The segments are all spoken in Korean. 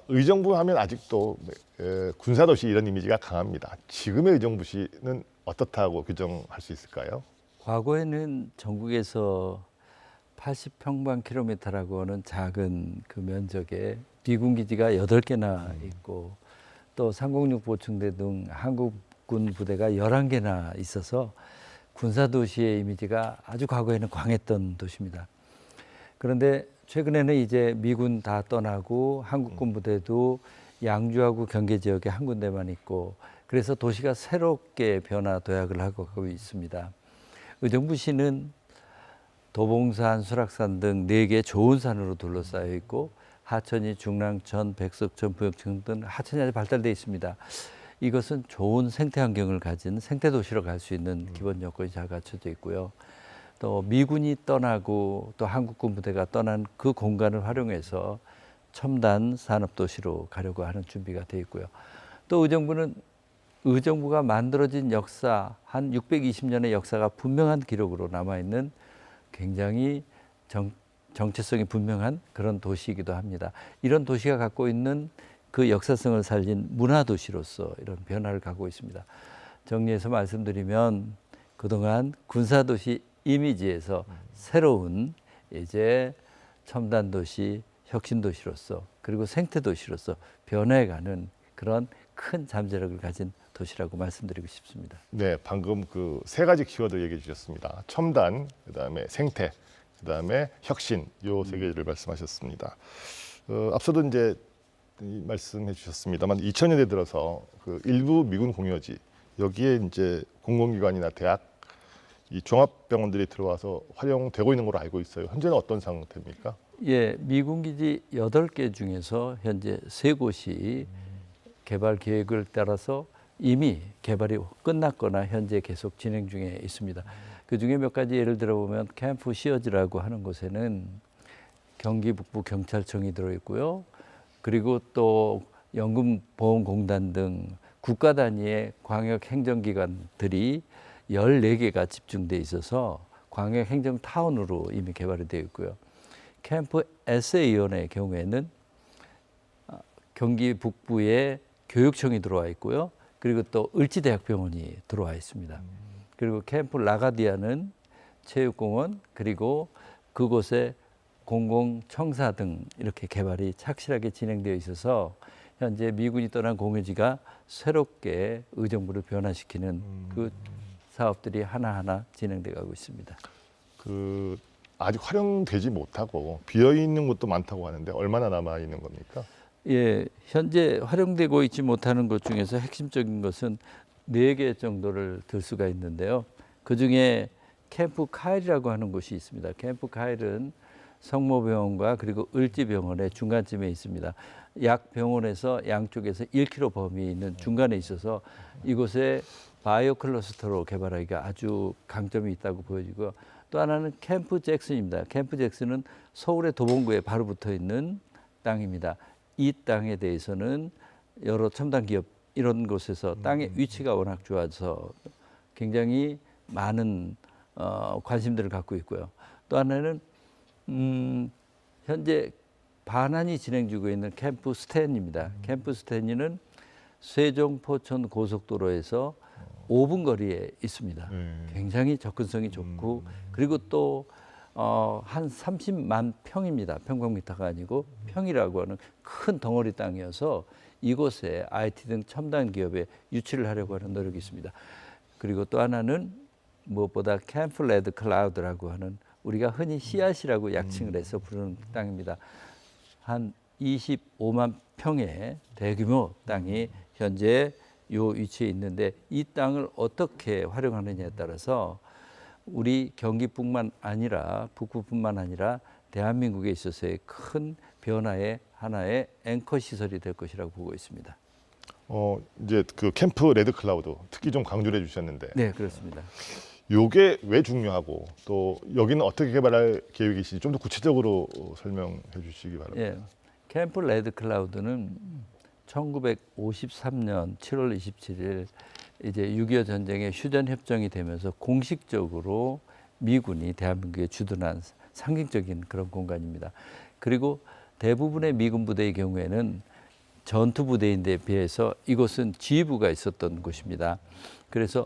의정부 하면 아직도 군사도시 이런 이미지가 강합니다. 지금의 의정부시는 어떻다고 규정할 수 있을까요? 과거에는 전국에서 80평방킬로미터라고 하는 작은 그 면적에 미군 기지가 8개나 있고 또 306 보충대 등 한국군 부대가 11개나 있어서 군사도시의 이미지가 아주 과거에는 강했던 도시입니다. 그런데 최근에는 이제 미군 다 떠나고 한국군 부대도 양주하고 경계 지역에 한 군데만 있고 그래서 도시가 새롭게 변화 도약을 하고 가고 있습니다. 의정부시는 도봉산, 수락산 등 4개 좋은 산으로 둘러싸여 있고 하천이 중랑천, 백석천, 부역천 등 하천이 아주 발달되어 있습니다. 이것은 좋은 생태 환경을 가진 생태도시로 갈 수 있는 기본 요건이 잘 갖춰져 있고요. 또 미군이 떠나고 또 한국군 부대가 떠난 그 공간을 활용해서 첨단 산업도시로 가려고 하는 준비가 되어 있고요. 또 의정부가 만들어진 역사, 한 620년의 역사가 분명한 기록으로 남아있는 굉장히 정체성이 분명한 그런 도시이기도 합니다. 이런 도시가 갖고 있는 그 역사성을 살린 문화도시로서 이런 변화를 갖고 있습니다. 정리해서 말씀드리면 그동안 군사도시 이미지에서 새로운 이제 첨단도시, 혁신도시로서 그리고 생태도시로서 변해가는 그런 큰 잠재력을 가진 도시라고 말씀드리고 싶습니다. 네, 방금 그 3가지 키워드 얘기해 주셨습니다. 첨단, 그다음에 생태, 그다음에 혁신, 요 3개를 말씀하셨습니다. 앞서도 이제 말씀해 주셨습니다만 2000년대 들어서 그 일부 미군 공여지 여기에 이제 공공기관이나 대학 이 종합병원들이 들어와서 활용되고 있는 걸로 알고 있어요. 현재는 어떤 상태입니까? 예, 미군 기지 8개 중에서 현재 3곳이 개발 계획을 따라서 이미 개발이 끝났거나 현재 계속 진행 중에 있습니다. 그 중에 몇 가지 예를 들어보면 캠프 시어즈라고 하는 곳에는 경기 북부 경찰청이 들어있고요. 그리고 또 연금보험공단 등 국가 단위의 광역 행정기관들이 14개가 집중돼 있어서 광역 행정타운으로 이미 개발이 되어 있고요. 캠프 에세이원의 경우에는 경기 북부에 교육청이 들어와 있고요. 그리고 또 을지대학병원이 들어와 있습니다. 그리고 캠프 라가디아는 체육공원 그리고 그곳에 공공청사 등 이렇게 개발이 착실하게 진행되어 있어서 현재 미군이 떠난 공여지가 새롭게 의정부를 변화시키는 그 사업들이 하나하나 진행돼 가고 있습니다. 그 아직 활용되지 못하고 비어 있는 곳도 많다고 하는데 얼마나 남아 있는 겁니까? 예, 현재 활용되고 있지 못하는 것 중에서 핵심적인 것은 4개 정도를 들 수가 있는데요. 그중에 캠프 카일이라고 하는 곳이 있습니다. 캠프 카일은 성모병원과 그리고 을지병원의 중간쯤에 있습니다. 약 병원에서 양쪽에서 1km 범위에 있는 중간에 있어서 이곳에 바이오 클러스터로 개발하기가 아주 강점이 있다고 보여지고요. 또 하나는 캠프 잭슨입니다. 캠프 잭슨은 서울의 도봉구에 바로 붙어 있는 땅입니다. 이 땅에 대해서는 여러 첨단 기업 이런 곳에서 땅의 위치가 워낙 좋아서 굉장히 많은 관심들을 갖고 있고요. 또 하나는 현재 반환이 진행 중에 있는 캠프 스탠입니다. 캠프 스탠리는 세종 포천 고속도로에서 5분 거리에 있습니다. 굉장히 접근성이 좋고 그리고 또 한 30만 평입니다. 평방미터가 아니고 평이라고 하는 큰 덩어리 땅이어서 이곳에 IT 등 첨단 기업에 유치를 하려고 하는 노력이 있습니다. 그리고 또 하나는 무엇보다 캠프 레드 클라우드라고 하는 우리가 흔히 씨앗이라고 약칭을 해서 부르는 땅입니다. 한 25만 평의 대규모 땅이 현재 요 위치에 있는데 이 땅을 어떻게 활용하느냐에 따라서 우리 경기뿐만 아니라 북부뿐만 아니라 대한민국에 있어서의 큰 변화의 하나의 앵커 시설이 될 것이라고 보고 있습니다. 이제 그 캠프 레드 클라우드 특히 좀 강조를 해주셨는데, 네, 그렇습니다. 요게 왜 중요하고 또 여기는 어떻게 개발할 계획이신지 좀 더 구체적으로 설명해 주시기 바랍니다. 예, 캠프 레드 클라우드는 1953년 7월 27일 이제 6.25 전쟁의 휴전 협정이 되면서 공식적으로 미군이 대한민국에 주둔한 상징적인 그런 공간입니다. 그리고 대부분의 미군 부대의 경우에는 전투 부대인데 비해서 이곳은 지휘부가 있었던 곳입니다. 그래서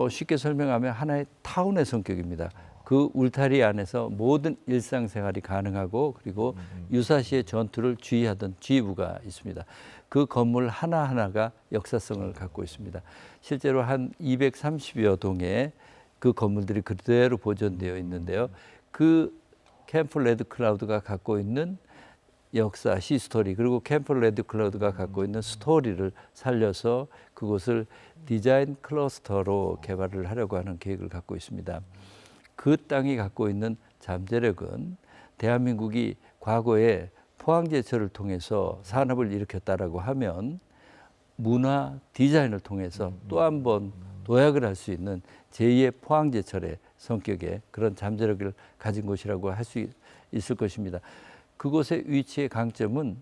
쉽게 설명하면 하나의 타운의 성격입니다. 그 울타리 안에서 모든 일상생활이 가능하고 그리고 유사시의 전투를 지휘하던 지휘부가 있습니다. 그 건물 하나하나가 역사성을 갖고 있습니다. 실제로 한 230여 동의 그 건물들이 그대로 보존되어 있는데요. 그 캠프 레드 클라우드가 갖고 있는 역사, 시스토리, 그리고 캠프 레드 클라우드가 갖고 있는 스토리를 살려서 그곳을 디자인 클러스터로 개발을 하려고 하는 계획을 갖고 있습니다. 그 땅이 갖고 있는 잠재력은 대한민국이 과거에 포항제철을 통해서 산업을 일으켰다라고 하면 문화 디자인을 통해서 또 한 번 도약을 할 수 있는 제2의 포항제철의 성격의 그런 잠재력을 가진 곳이라고 할 수 있을 것입니다. 그곳의 위치의 강점은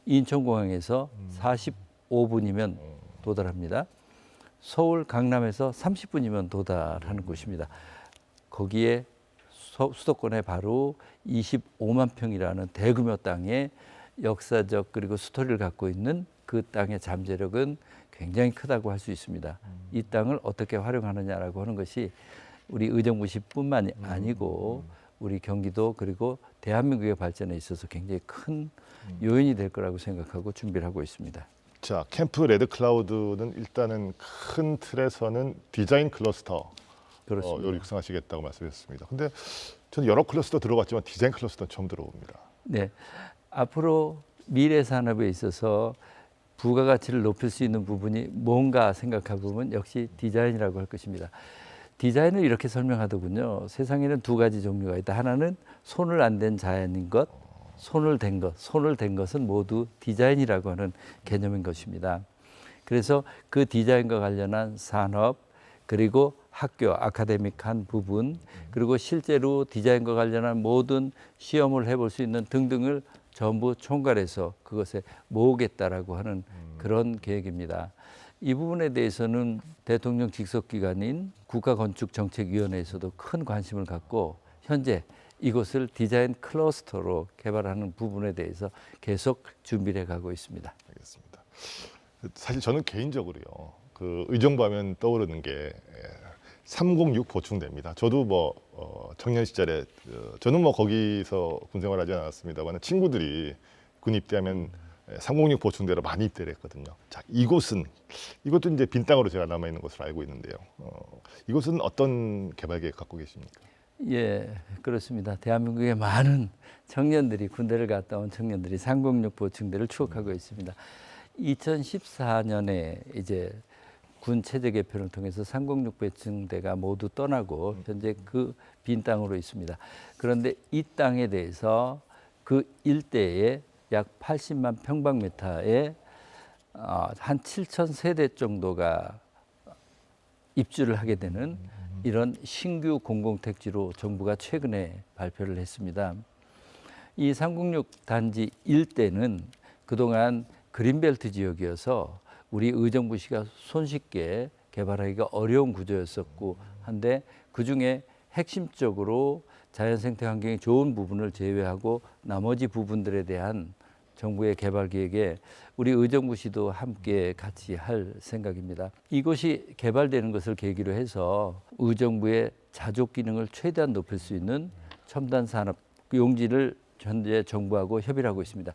인천공항에서 45분이면 도달합니다. 서울 강남에서 30분이면 도달하는 곳입니다. 거기에 수도권에 바로 25만 평이라는 대규모 땅에 역사적 그리고 스토리를 갖고 있는 그 땅의 잠재력은 굉장히 크다고 할 수 있습니다. 이 땅을 어떻게 활용하느냐라고 하는 것이 우리 의정부시뿐만이 아니고 우리 경기도 그리고 대한민국의 발전에 있어서 굉장히 큰 요인이 될 거라고 생각하고 준비를 하고 있습니다. 자, 캠프 레드 클라우드는 일단은 큰 틀에서는 디자인 클러스터 를 육성하시겠다고 말씀하셨습니다. 근데 저는 여러 클러스터 들어봤지만 디자인 클러스터는 처음 들어봅니다. 네, 앞으로 미래 산업에 있어서 부가가치를 높일 수 있는 부분이 뭔가 생각해 보면 역시 디자인이라고 할 것입니다. 디자인을 이렇게 설명하더군요. 세상에는 두 가지 종류가 있다. 하나는 손을 안 댄 자연인 것, 손을 댄 것. 손을 댄 것은 모두 디자인이라고 하는 개념인 것입니다. 그래서 그 디자인과 관련한 산업, 그리고 학교, 아카데믹한 부분, 그리고 실제로 디자인과 관련한 모든 시험을 해볼 수 있는 등등을 전부 총괄해서 그것에 모으겠다라고 하는 그런 계획입니다. 이 부분에 대해서는 대통령 직속기관인 국가건축정책위원회에서도 큰 관심을 갖고 현재 이곳을 디자인 클러스터로 개발하는 부분에 대해서 계속 준비를 해가고 있습니다. 알겠습니다. 사실 저는 개인적으로요, 그 의정부 하면 떠오르는 게 306 보충대입니다. 저도 뭐 청년 시절에 저는 뭐 거기서 군 생활하지 않았습니다만 친구들이 군 입대하면 306 보충대로 많이 입대를 했거든요. 자, 이곳도 이제 빈 땅으로 제가 남아 있는 것으로 알고 있는데요. 이곳은 어떤 개발 계획 갖고 계십니까? 예, 그렇습니다. 대한민국의 많은 청년들이 군대를 갔다 온 청년들이 306 보충대를 추억하고 있습니다. 2014년에 이제 군 체제 개편을 통해서 306 보충대가 모두 떠나고 현재 그 빈 땅으로 있습니다. 그런데 이 땅에 대해서 그 일대에 약 80만 평방미터에 한 7천 세대 정도가 입주를 하게 되는 이런 신규 공공택지로 정부가 최근에 발표를 했습니다. 이 306 단지 일대는 그동안 그린벨트 지역이어서 우리 의정부시가 손쉽게 개발하기가 어려운 구조였었고 한데 그중에 핵심적으로 자연생태 환경이 좋은 부분을 제외하고 나머지 부분들에 대한 정부의 개발 계획에 우리 의정부시도 함께 같이 할 생각입니다. 이곳이 개발되는 것을 계기로 해서 의정부의 자족 기능을 최대한 높일 수 있는 첨단 산업 용지를 현재 정부하고 협의를 하고 있습니다.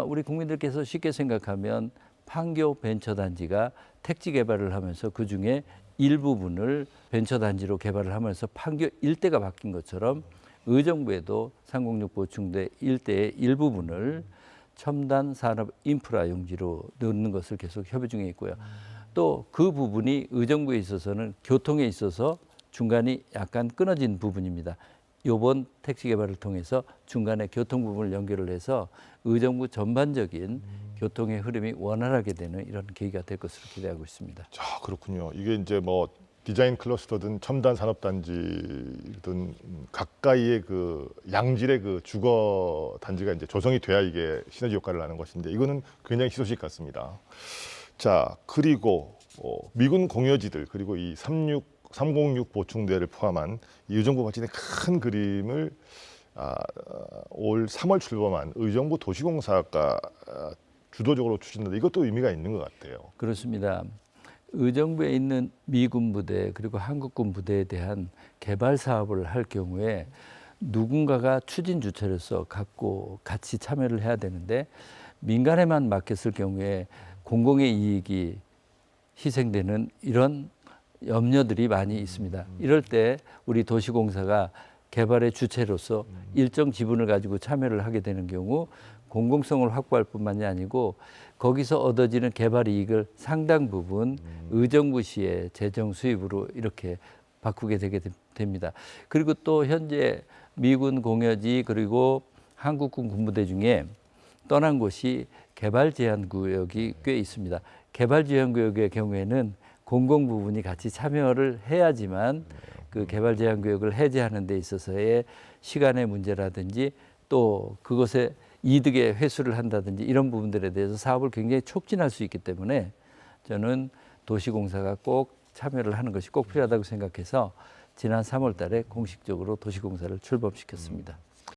우리 국민들께서 쉽게 생각하면 판교 벤처단지가 택지 개발을 하면서 그중에 일부분을 벤처단지로 개발을 하면서 판교 일대가 바뀐 것처럼 의정부에도 306 보충대 일대의 일부분을 첨단 산업 인프라 용지로 넣는 것을 계속 협의 중에 있고요. 또 그 부분이 의정부에 있어서는 교통에 있어서 중간이 약간 끊어진 부분입니다. 이번 택지 개발을 통해서 중간에 교통 부분을 연결을 해서 의정부 전반적인 교통의 흐름이 원활하게 되는 이런 계기가 될 것으로 기대하고 있습니다. 자, 그렇군요. 이게 이제 뭐 디자인 클러스터든 첨단 산업단지든 가까이의 그 양질의 그 주거 단지가 이제 조성이 돼야 이게 시너지 효과를 나는 것인데 이거는 굉장히 희소식 같습니다. 자, 그리고 미군 공여지들 그리고 이 306 보충대를 포함한 이 의정부 발전의 큰 그림을 올 3월 출범한 의정부 도시공사가 주도적으로 추진한다. 이것도 의미가 있는 것 같아요. 그렇습니다. 의정부에 있는 미군 부대 그리고 한국군 부대에 대한 개발 사업을 할 경우에 누군가가 추진 주체로서 갖고 같이 참여를 해야 되는데 민간에만 맡겼을 경우에 공공의 이익이 희생되는 이런 염려들이 많이 있습니다. 이럴 때 우리 도시공사가 개발의 주체로서 일정 지분을 가지고 참여를 하게 되는 경우 공공성을 확보할 뿐만이 아니고 거기서 얻어지는 개발 이익을 상당 부분 의정부시의 재정 수입으로 이렇게 바꾸게 되게 됩니다. 그리고 또 현재 미군 공여지 그리고 한국군 군부대 중에 떠난 곳이 개발 제한 구역이 꽤 있습니다. 개발 제한 구역의 경우에는 공공 부분이 같이 참여를 해야지만 그 개발 제한 구역을 해제하는 데 있어서의 시간의 문제라든지 또 그것에 이득의 회수를 한다든지 이런 부분들에 대해서 사업을 굉장히 촉진할 수 있기 때문에 저는 도시공사가 꼭 참여를 하는 것이 꼭 필요하다고 생각해서 지난 3월 달에 공식적으로 도시공사를 출범시켰습니다.